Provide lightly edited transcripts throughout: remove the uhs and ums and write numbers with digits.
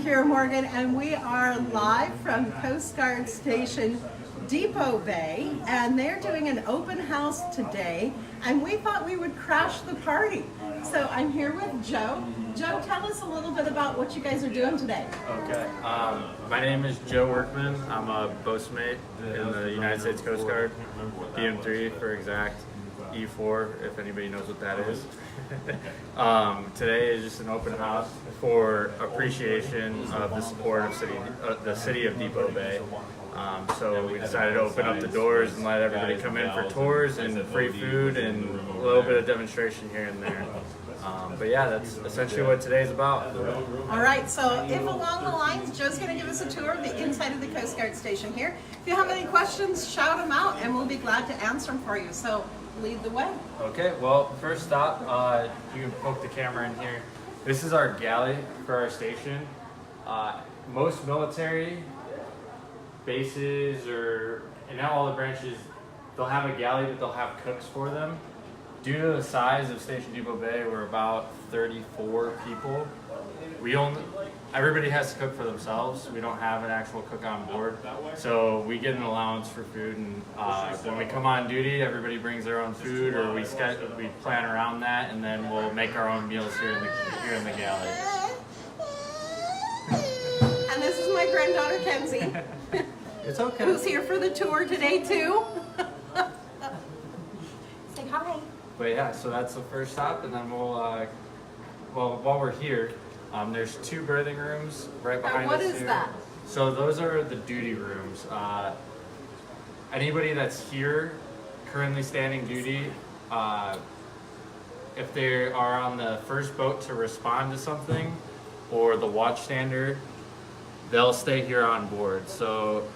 Kara Morgan, and we are live from Coast Guard Station Depoe Bay, and they're doing an open house today, and we thought we would crash the party. So I'm here with Joe. Joe, tell us a little bit about what you guys are doing today. Okay, my name is Joe Workman. I'm a boatmate in the United States Coast Guard, PM3 for exact, E4 if anybody knows what that is. Today is just an open house for appreciation of the support of the city of Depoe Bay. So we decided to open up the doors and let everybody come in for tours and free food and a little bit of demonstration here and there. But yeah, that's essentially what today's about. All right, so if along the lines, Joe's going to give us a tour of the inside of the Coast Guard Station here. If you have any questions, shout them out and we'll be glad to answer them for you. So lead the way. Okay, well, first stop, you can poke the camera in here. This is our galley for our station. Most military bases or in all the branches, they'll have a galley, but they'll have cooks for them. Due to the size of Station Depoe Bay, we're about 34 people. Everybody has to cook for themselves. We don't have an actual cook on board, so we get an allowance for food. And when we come on duty, everybody brings their own food, or we plan around that, and then we'll make our own meals here in the galley. And this is my granddaughter Kenzie. It's okay. Who's here for the tour today too. Say hi. But yeah, so that's the first stop, and then while we're here, there's two berthing rooms right behind us. What is that? So those are the duty rooms. Anybody that's here currently standing duty, if they are on the first boat to respond to something or the watchstander, they'll stay here on board. So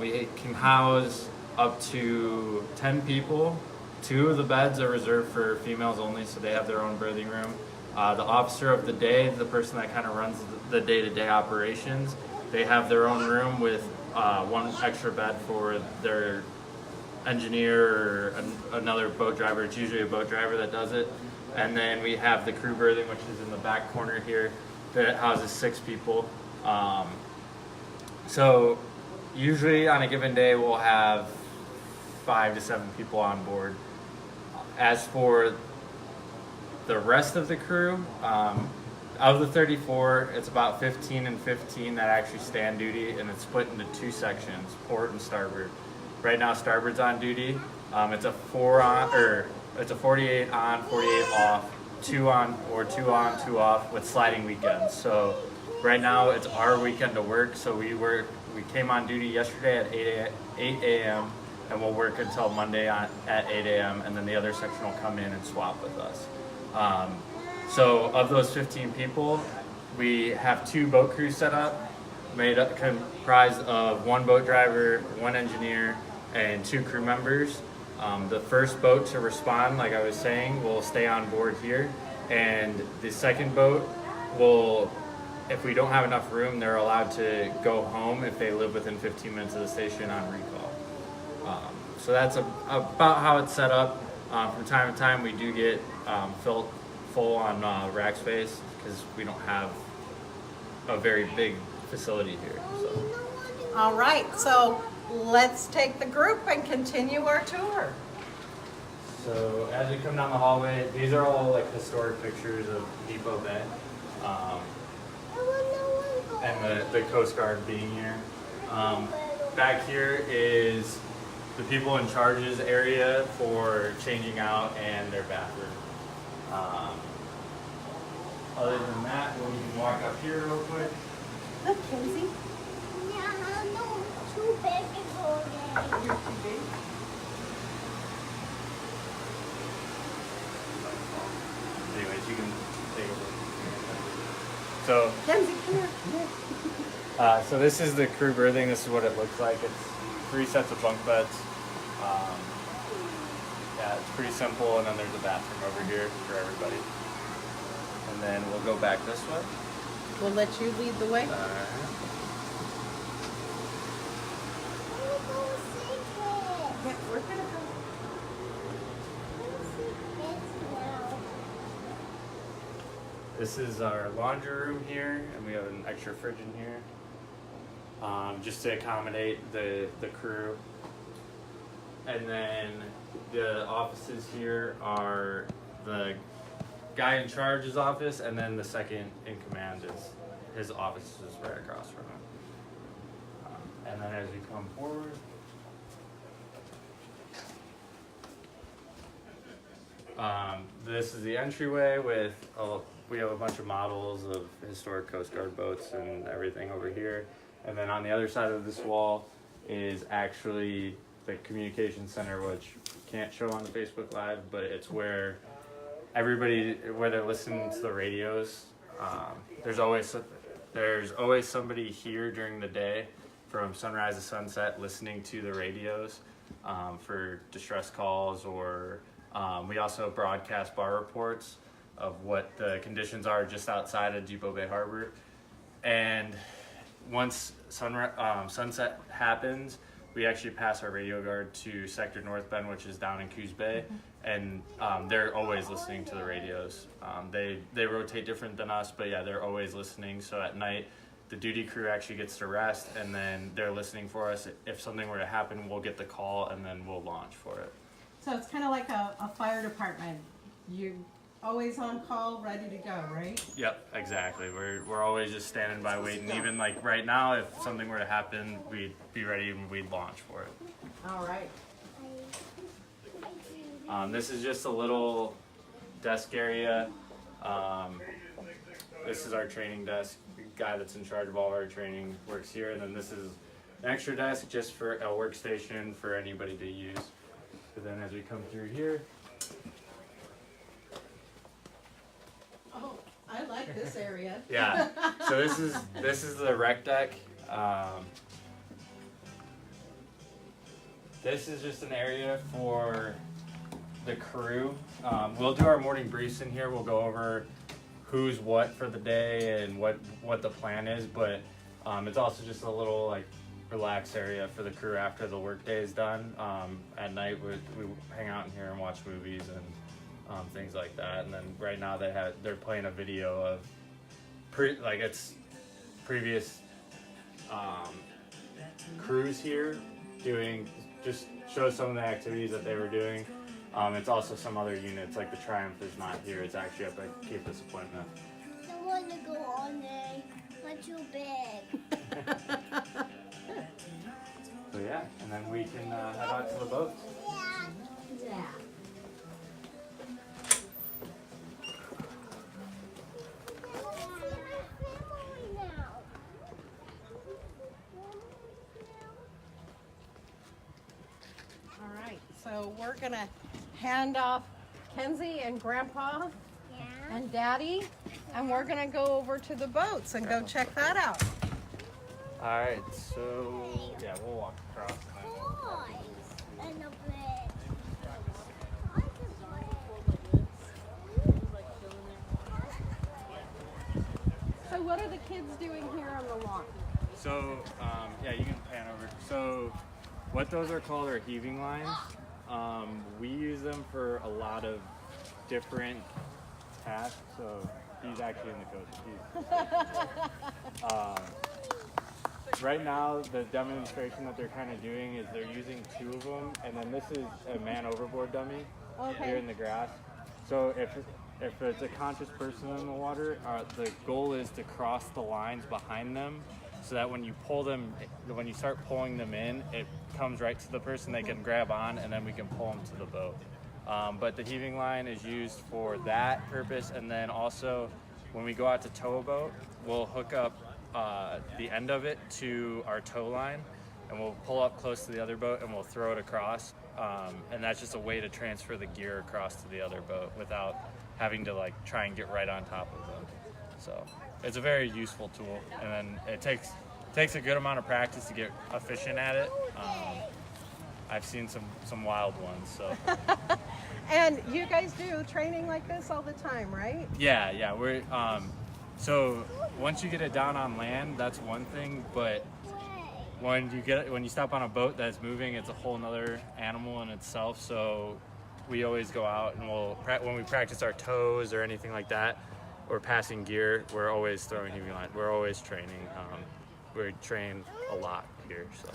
we can house up to 10 people. 2 of the beds are reserved for females only, so they have their own berthing room. The officer of the day, the person that kind of runs the day-to-day operations, they have their own room with 1 extra bed for their engineer or another boat driver. It's usually a boat driver that does it. And then we have the crew berthing, which is in the back corner here, that houses 6 people. So usually on a given day, we'll have 5 to 7 people on board. As for the rest of the crew, of the 34, it's about 15 and 15 that actually stand duty, and it's split into 2 sections, port and starboard. Right now, starboard's on duty. It's a 48 on, 48 off, 2 on, or 2 on, 2 off with sliding weekends. So right now, it's our weekend to work. So we came on duty yesterday at 8 a.m. and we'll work until Monday at 8 a.m. and then the other section will come in and swap with us. So of those 15 people, we have 2 boat crews set up, comprised of 1 boat driver, 1 engineer, and 2 crew members. The first boat to respond, like I was saying, will stay on board here, and the second boat will, if we don't have enough room, they're allowed to go home if they live within 15 minutes of the station on recall. So that's about how it's set up. From time to time, we do get full on rack space because we don't have a very big facility here. So. All right, so let's take the group and continue our tour. So as we come down the hallway, these are all like historic pictures of Depoe Bay and the Coast Guard being here. Back here is the people in charge's area for changing out and their bathroom. Other than that, we can walk up here real quick. Look, Kenzie. Yeah, no, too big for that. You're too big. Anyways, you can take a look. So, Kenzie, come here. so this is the crew berthing. This is what it looks like. It's 3 sets of bunk beds. Yeah, it's pretty simple, and then there's a bathroom over here for everybody. And then we'll go back this way. We'll let you lead the way. Yeah, we're gonna go. This is our laundry room here, and we have an extra fridge in here, just to accommodate the crew. And then the offices here are the guy in charge's office, and then the second in command is his office is right across from him. And then as we come forward, this is the entryway with we have a bunch of models of historic Coast Guard boats and everything over here. And then on the other side of this wall is actually the communication center, which can't show on the Facebook Live, but it's where where they're listening to the radios. There's always somebody here during the day from sunrise to sunset listening to the radios for distress calls, or we also broadcast bar reports of what the conditions are just outside of Depoe Bay Harbor. And once sunset happens, we actually pass our radio guard to Sector North Bend, which is down in Coos Bay, and they're always listening to the radios. They rotate different than us, but yeah, they're always listening. So at night, the duty crew actually gets to rest, and then they're listening for us. If something were to happen, we'll get the call, and then we'll launch for it. So it's kind of like a fire department. You always on call, ready to go, right? Yep, exactly. We're always just standing by waiting. Even like right now, if something were to happen, we'd be ready and we'd launch for it. All right. This is just a little desk area. This is our training desk. The guy that's in charge of all our training works here, and then this is an extra desk just for a workstation for anybody to use. So then as we come through here, Oh, I like this area. yeah. So this is the rec deck. This is just an area for the crew. We'll do our morning briefs in here. We'll go over who's what for the day and what the plan is, but it's also just a little like relaxed area for the crew after the work day is done. At night we hang out in here and watch movies and things like that. And then right now they're playing a video of previous crews here doing, just shows some of the activities that they were doing. It's also some other units, like the Triumph is not here. It's actually up at Cape Disappointment. I want to go on there. Not too big. So yeah, and then we can head out to the boats. Yeah. Yeah. All right. So we're gonna hand off Kenzie and Grandpa and Daddy, and we're gonna go over to the boats and go check that out. All right, so yeah, we'll walk across. Toys and a bed. So what are the kids doing here on the lawn? So yeah, you can pan over. So what those are called are heaving lines. We use them for a lot of different tasks. So he's actually in the coach. Right now, the demonstration that they're kind of doing is they're using two of them, and then this is a man overboard dummy here in the grass. So if it's a conscious person in the water, the goal is to cross the lines behind them, so that when you start pulling them in, it comes right to the person they can grab on, and then we can pull them to the boat. But the heaving line is used for that purpose, and then also when we go out to tow a boat, we'll hook up the end of it to our tow line, and we'll pull up close to the other boat and we'll throw it across, and that's just a way to transfer the gear across to the other boat without having to like try and get right on top of them. So it's a very useful tool, and then it takes a good amount of practice to get efficient at it. I've seen some wild ones. So And you guys do training like this all the time, right? yeah, we're so once you get it down on land, that's one thing, but when you stop on a boat that's moving, it's a whole nother animal in itself. So we always go out and when we practice our tows or anything like that, or passing gear, we're always throwing heavy line. We're always training. We train a lot here. So.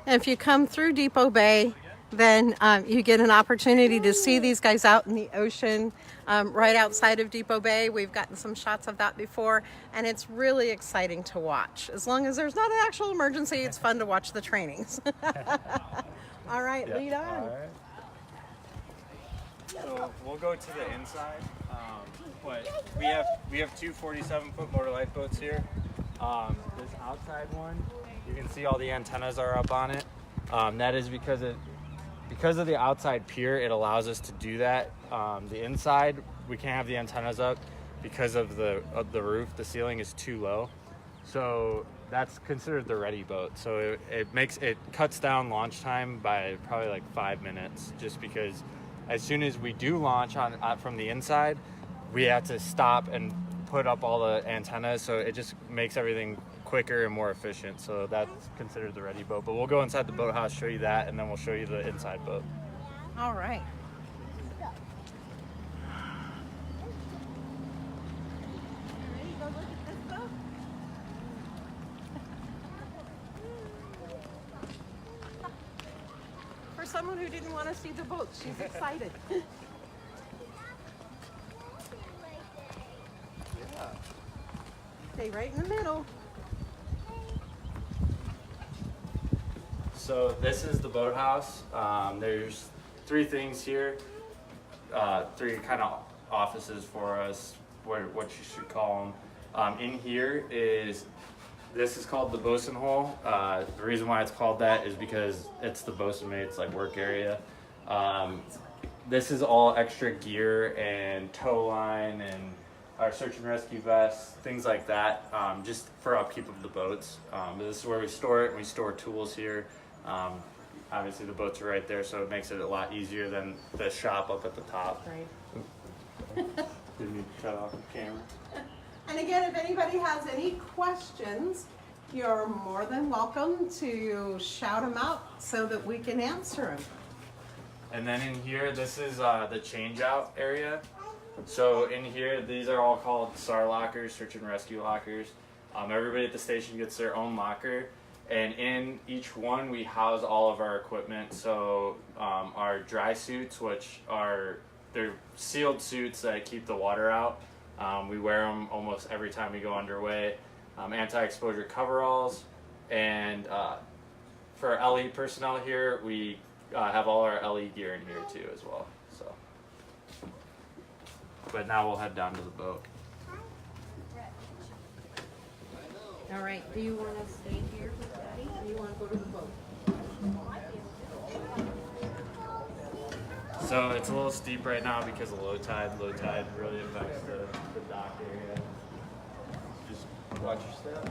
And if you come through Depoe Bay, then you get an opportunity to see these guys out in the ocean right outside of Depoe Bay. We've gotten some shots of that before, and it's really exciting to watch. As long as there's not an actual emergency, it's fun to watch the trainings. All right, lead on. All right. So we'll go to the inside, but we have two 47-foot motor lifeboats here. This outside one, you can see all the antennas are up on it. That is because of the outside pier, it allows us to do that. The inside, we can't have the antennas up because of the roof. The ceiling is too low, so that's considered the ready boat. So it cuts down launch time by probably like 5 minutes, just because as soon as we do launch from the inside, we have to stop and put up all the antennas. So it just makes everything quicker and more efficient. So that's considered the ready boat. But we'll go inside the boathouse, show you that, and then we'll show you the inside boat. All right. Ready to go look at this boat? For someone who didn't want to see the boat, she's excited. Stay right in the middle. So this is the boathouse. There's three things here, three kind of offices for us, what you should call them. In here this is called the bosun hole. The reason why it's called that is because it's the bosun mate's like work area. This is all extra gear and tow line and our search and rescue vests, things like that, just for upkeep of the boats. But this is where we store it. We store tools here. Obviously the boats are right there, so it makes it a lot easier than the shop up at the top. Right. Didn't need to cut off the camera. And again, if anybody has any questions, you're more than welcome to shout them out so that we can answer them. And then in here, this is the change out area. So in here, these are all called SAR lockers, search and rescue lockers. Everybody at the station gets their own locker. And in each one, we house all of our equipment. So our dry suits, they're sealed suits that keep the water out. We wear them almost every time we go underway. Anti-exposure coveralls. And for our LE personnel here, we have all our LE gear in here too as well. So, but now we'll head down to the boat. All right, do you want to stay here with Daddy or do you want to go to the boat? So it's a little steep right now because of low tide. Low tide really affects the dock area. Just watch your step.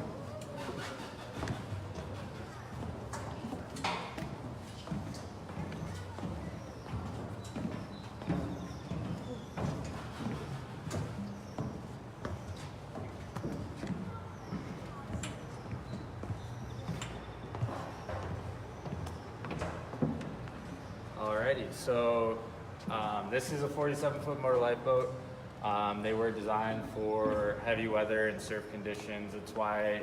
Alrighty, so this is a 47-foot motor lifeboat. They were designed for heavy weather and surf conditions. That's why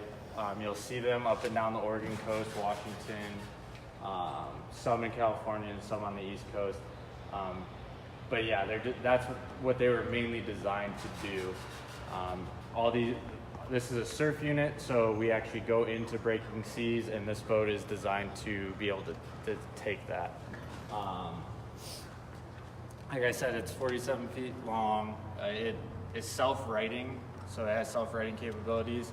you'll see them up and down the Oregon coast, Washington, some in California and some on the East Coast. But yeah, that's what they were mainly designed to do. This is a surf unit, so we actually go into breaking seas, and this boat is designed to be able to take that. Like I said, it's 47 feet long. It is self-righting, so it has self-righting capabilities.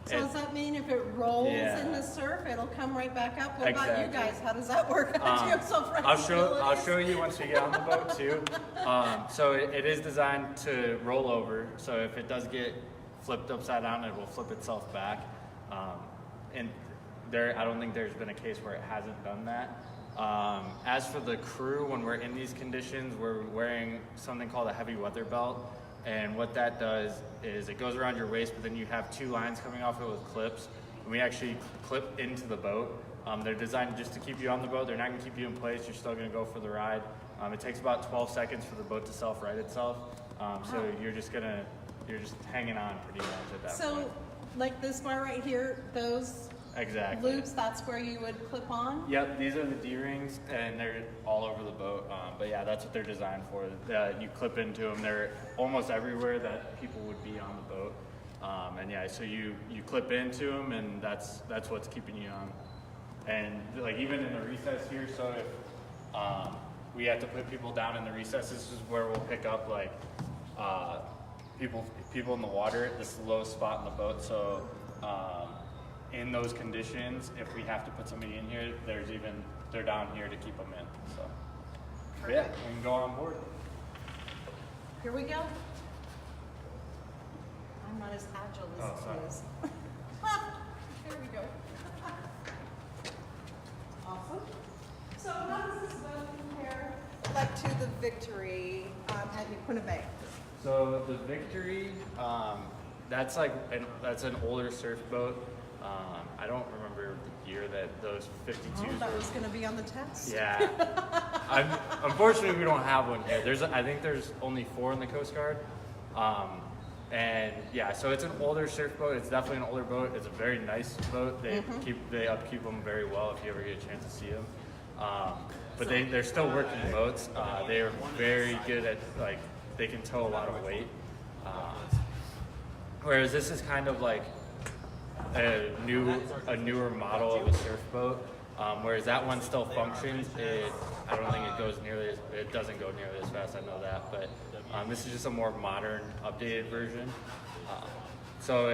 So does that mean if it rolls in the surf, it'll come right back up? What about you guys? How does that work? Do you have self-righting I'll show you once we get on the boat too. So it is designed to roll over. So if it does get flipped upside down, it will flip itself back. And I don't think there's been a case where it hasn't done that. As for the crew, when we're in these conditions, we're wearing something called a heavy weather belt. And what that does is it goes around your waist, but then you have two lines coming off it with clips. And we actually clip into the boat. They're designed just to keep you on the boat. They're not going to keep you in place. You're still going to go for the ride. It takes about 12 seconds for the boat to self-right itself. So you're just going to you're just hanging on pretty much at that point. So, like this bar right here, those Exactly. loops, that's where you would clip on? Yep, these are the D-rings, and they're all over the boat. But yeah, that's what they're designed for. You clip into them. They're almost everywhere that people would be on the boat. And yeah, so you clip into them, and that's what's keeping you on. And like even in the recess here, so if we have to put people down in the recess, this is where we'll pick up like people in the water. This is the lowest spot in the boat, so in those conditions, if we have to put somebody in here, they're down here to keep them in. So but yeah, we can go on board. Here we go. I'm not as agile as sorry. he is. Here we go. Awesome. So how does this boat compare like to the Victory at Depoe Bay? So the Victory, that's an older surf boat. I don't remember the year that those 52s That were. was going to be on the test. Yeah. Unfortunately, we don't have one here. I think there's only 4 in the Coast Guard. And yeah, so it's an older surf boat. It's definitely an older boat. It's a very nice boat. They upkeep them very well if you ever get a chance to see them. But they're still working boats. They are very good at they can tow a lot of weight. Whereas this is kind of like a newer model of a surf boat. Whereas that one still functions. I don't think it doesn't go nearly as fast. I know that, but this is just a more modern, updated version. So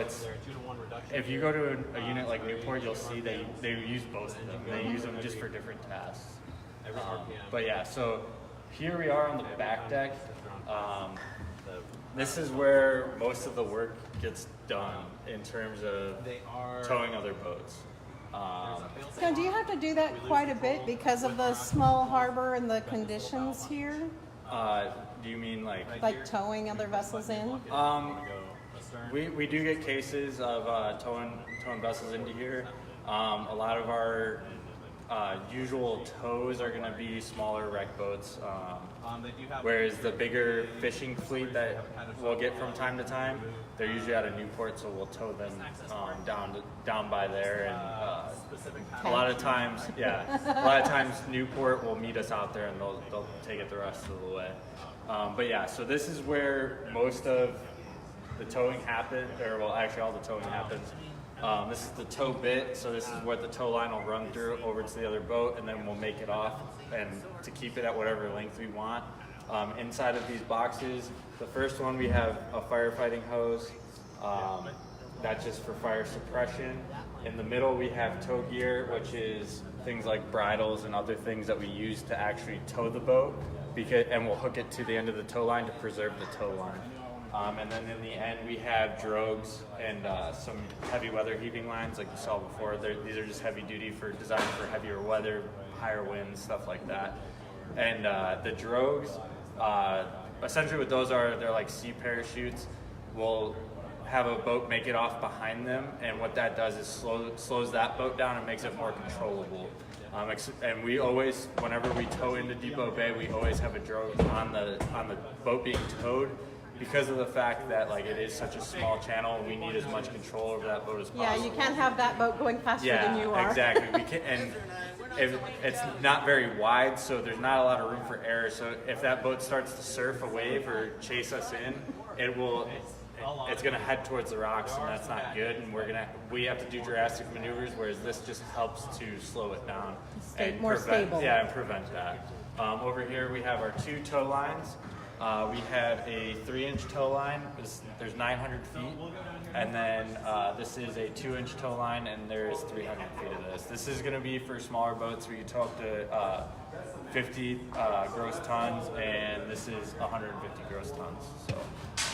if you go to a unit like Newport, you'll see they use both of them. They use them just for different tasks. But yeah, so here we are on the back deck. This is where most of the work gets done in terms of towing other boats. So do you have to do that quite a bit because of the small harbor and the conditions here? Do you mean Like towing other vessels in? We do get cases of towing vessels into here. A lot of our usual tows are going to be smaller wreck boats, whereas the bigger fishing fleet that we'll get from time to time, they're usually out of Newport, so we'll tow them down by there. And a lot of times Newport will meet us out there, and they'll take it the rest of the way. But yeah, so this is where most of the towing happens, all the towing happens. This is the tow bit, so this is what the tow line will run through over to the other boat, and then we'll make it off and to keep it at whatever length we want. Inside of these boxes, the first one we have a firefighting hose. That's just for fire suppression. In the middle we have tow gear, which is things like bridles and other things that we use to actually tow the boat, and we'll hook it to the end of the tow line to preserve the tow line. And then in the end, we have drogues and some heavy weather heaving lines like you saw before. These are just heavy duty designed for heavier weather, higher winds, stuff like that. And the drogues, essentially what those are, they're like sea parachutes. We'll have a boat make it off behind them, and what that does is slows that boat down and makes it more controllable. And we always, whenever we tow into Depoe Bay, we always have a drogue on the boat being towed, because of the fact that it is such a small channel. We need as much control over that boat as possible. Yeah, you can't have that boat going faster than you are. Yeah, exactly. We can, and it's not very wide, so there's not a lot of room for error. So if that boat starts to surf a wave or chase us in, it's going to head towards the rocks, and that's not good. And we have to do drastic maneuvers, whereas this just helps to slow it down and more stable. Yeah, and prevent that. Over here we have our 2 tow lines. We have a 3-inch tow line. There's 900 feet, and then this is a 2-inch tow line, and there is 300 feet of this. This is going to be for smaller boats. We can tow up to 50 gross tons, and this is 150 gross tons. So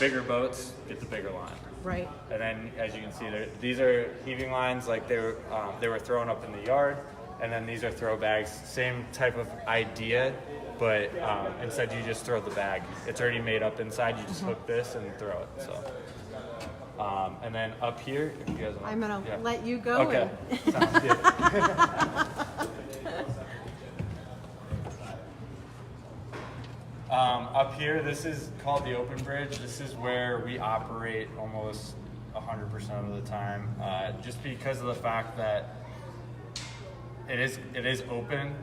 bigger boats get the bigger line. Right. And then, as you can see, these are heaving lines. They were thrown up in the yard, and then these are throw bags. Same type of idea. But instead you just throw the bag. It's already made up inside. You just hook this and throw it. So, and then up here, if you guys want. I'm gonna let you go. Okay. Sounds good. Up here, this is called the open bridge. This is where we operate almost 100% of the time, just because of the fact that it is open.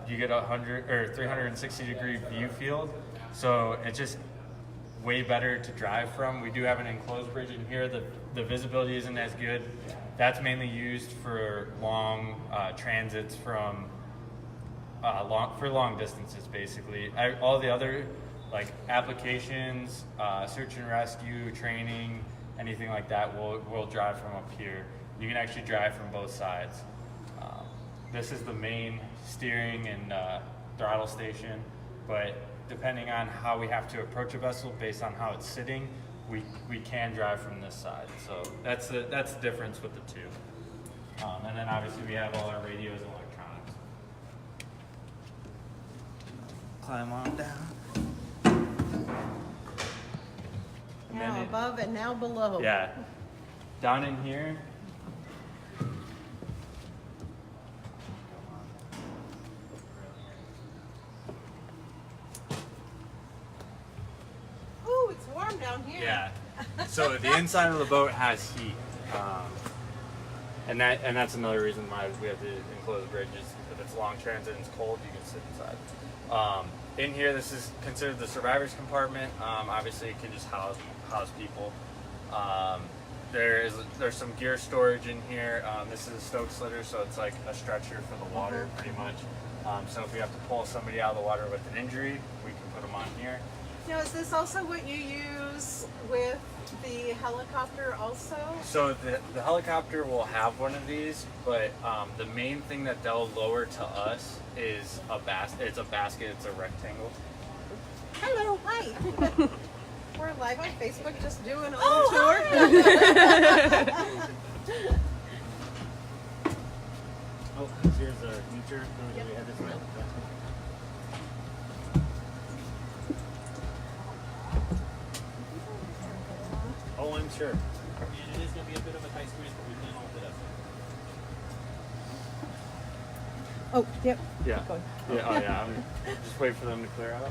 You get 100 or 360 degree view field, so it's just way better to drive from. We do have an enclosed bridge in here. The visibility isn't as good. That's mainly used for long transits from long distances, basically. All the other like applications, search and rescue, training, anything like that, we'll drive from up here. You can actually drive from both sides. This is the main steering and throttle station, but depending on how we have to approach a vessel based on how it's sitting, we can drive from this side. So that's the difference with the two. And then obviously we have all our radios and electronics. Climb on down. Now above and now below. Yeah. Down in here. Ooh, it's warm down here. Yeah. So the inside of the boat has heat, and that's another reason why we have the enclosed bridge. Is if it's long transit and it's cold, you can sit inside. In here, this is considered the survivors compartment. Obviously, it can just house people. There's some gear storage in here. This is a stoke slitter, so it's like a stretcher for the water, pretty much. So if we have to pull somebody out of the water with an injury, we can put them on here. Now, is this also what you use with the helicopter also? So the helicopter will have one of these, but the main thing that they'll lower to us is a basket. It's a basket. It's a rectangle. Hello, hi. We're live on Facebook, just doing a little tour. Oh, here's our future. Yep. We have this right. Oh, I'm sure. And it is going to be a bit of a tight squeeze, but we can all fit up. Oh, yep. Yeah. Keep going. Yeah. Oh yeah. Just wait for them to clear out.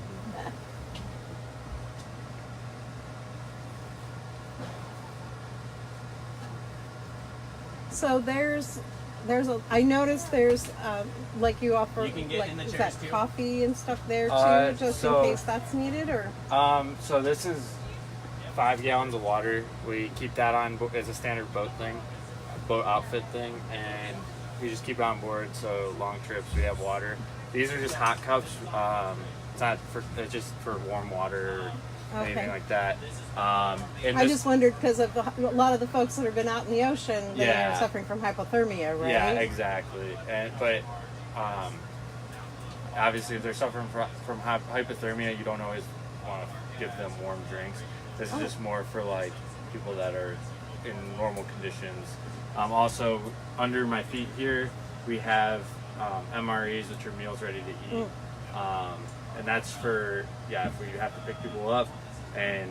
So I noticed there's like you offer You can get like in the is chairs, that too. coffee and stuff there too, just so- in case that's needed, or So this is 5 gallons of water. We keep that on as a standard boat outfit thing, and we just keep it on board. So long trips, we have water. These are just hot cups. It's just for warm water or anything Okay. like that. And I this- just wondered because of a lot of the folks that have been out in the ocean, they Yeah. are suffering from hypothermia, right? Yeah, exactly. But obviously, if they're suffering from hypothermia, you don't always want to give them warm drinks. This is just more for like people that are in normal conditions. Also, under my feet here, we have MREs, which are meals ready to eat, and that's for if we have to pick people up and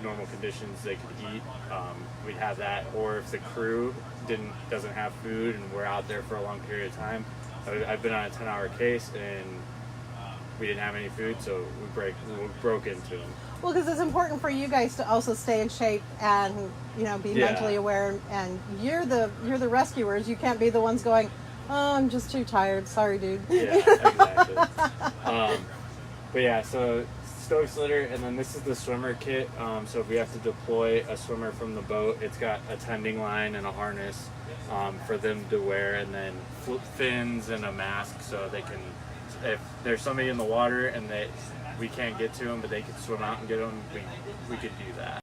normal conditions they could eat, we'd have that. Or if the crew doesn't have food and we're out there for a long period of time, I've been on a 10-hour case and we didn't have any food, so we broke into them. Well, because it's important for you guys to also stay in shape and be Yeah. mentally aware. And you're the rescuers. You can't be the ones going, "Oh, I'm just too tired. Sorry, dude." Yeah, exactly. But yeah, so stoke slitter, and then this is the swimmer kit. So if we have to deploy a swimmer from the boat, it's got a tending line and a harness for them to wear, and then fins and a mask so they can, if there's somebody in the water and we can't get to them, but they can swim out and get them, we could do that.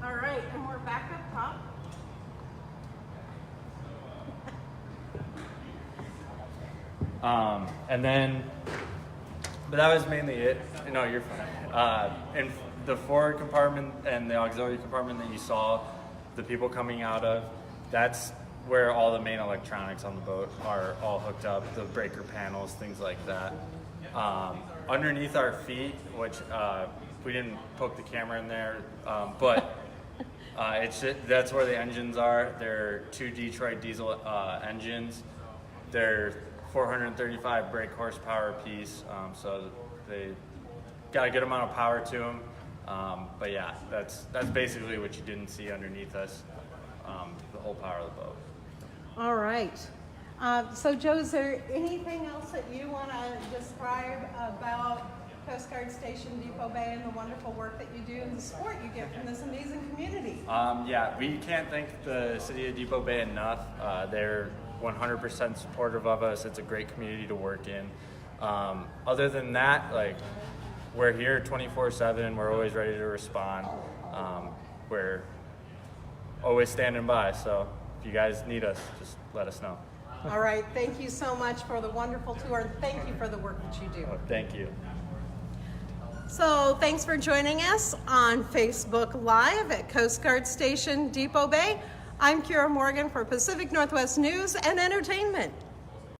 All right, and we're back up top. But that was mainly it. No, you're fine. And the forward compartment and the auxiliary compartment that you saw the people coming out of, that's where all the main electronics on the boat are all hooked up, the breaker panels, things like that. Underneath our feet, which we didn't poke the camera in there, but that's where the engines are. They're 2 Detroit diesel engines. They're 435 brake horsepower apiece, so they got a good amount of power to them. But yeah, that's basically what you didn't see underneath us, the whole power of the boat. All right. So Joe, is there anything else that you want to describe about Coast Guard Station Depoe Bay and the wonderful work that you do and the support you get from this amazing community? Yeah, we can't thank the city of Depoe Bay enough. They're 100% supportive of us. It's a great community to work in. Other than that, like, we're here 24/7. We're always ready to respond. We're always standing by. So if you guys need us, just let us know. All right. Thank you so much for the wonderful tour, and thank you for the work that you do. Thank you. So thanks for joining us on Facebook Live at Coast Guard Station Depoe Bay. I'm Kira Morgan for Pacific Northwest News and Entertainment.